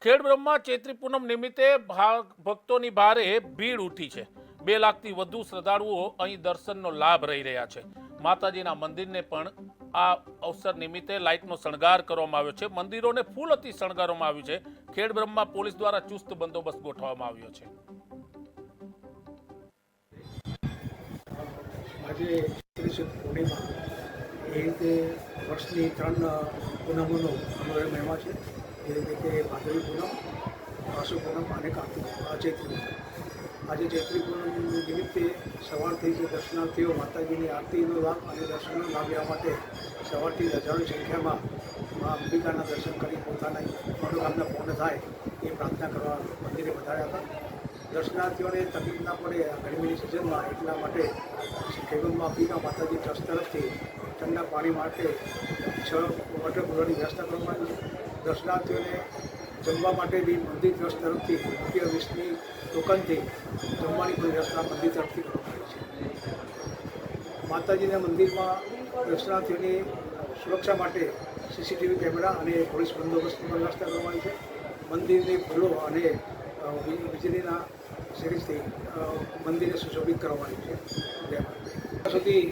ખેડબ્રહ્મા ચૈત્રી પૂનમ નિમિત્તે ભક્તોની ભારે ભીડ ઉઠી છે। 2 લાખથી વધુ શ્રદ્ધાળુઓ અહીં દર્શનનો લાભ લઈ રહ્યા છે। માતાજીના મંદિરને પણ આ અવસર નિમિત્તે લાઇટનો શણગાર કરવામાં આવ્યો છે। મંદિરોને ફૂલોથી શણગારવામાં આવ્યું છે। ખેડબ્રહ્મા પોલીસ દ્વારા ચુસ્ત બંદોબસ્ત ગોઠવવામાં આવ્યો છે। આજે પૂર્ણિમા એ રીતે વર્ષની 3 પૂનમોનો અમારો મહિમા છે। એ રીતે કે ભાદરવી પૂનમ, આસો પૂનમ અને ચૈત્રી પૂનમ। આજે ચૈત્રી પૂનમ નિમિત્તે સવારથી જ દર્શનાર્થીઓ માતાજીની આરતીનો લાભ અને દર્શનનો લાભ લેવા માટે સવારથી હજારોની સંખ્યામાં મા અંબિકાના દર્શન કરી પોતાના મનોકામના પૂર્ણ થાય એ પ્રાર્થના કરવા મંદિરે વધાર્યા હતા। દર્શનાર્થીઓને તકલીફ ના પડે ગરમીની સિઝનમાં એટલા માટે ખેડૂતમાં અંબિકા માતાજી ટ્રસ્ટ તરફથી ઠંડા પાણી માટે 6 વોટર કૂલરની વ્યવસ્થા કરવામાં આવી છે। દર્શનાર્થીઓને જમવા માટે બી મંદિર ટ્રસ્ટ તરફથી ₹20ની ટોકનથી જમવાની પણ વ્યવસ્થા મંદિર તરફથી કરવામાં આવી છે। માતાજીના મંદિરમાં દર્શનાર્થીઓની સુરક્ષા માટે CCTV કેમેરા અને પોલીસ બંદોબસ્તની પણ વ્યવસ્થા કરવામાં આવી છે। મંદિરની ફૂલો અને વીજળીના સિરીઝથી મંદિરને સુશોભિત કરવામાં આવ્યું છે। અત્યાર સુધી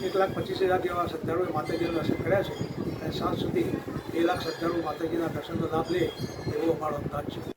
1,25,000 જેવા શ્રદ્ધાળુઓએ માતાજીના દર્શન કર્યા છે અને સાંજ સુધી 2 લાખ શ્રદ્ધાળુઓ માતાજીના દર્શનનો લાભ લે એવો અમારો અંદાજ છે।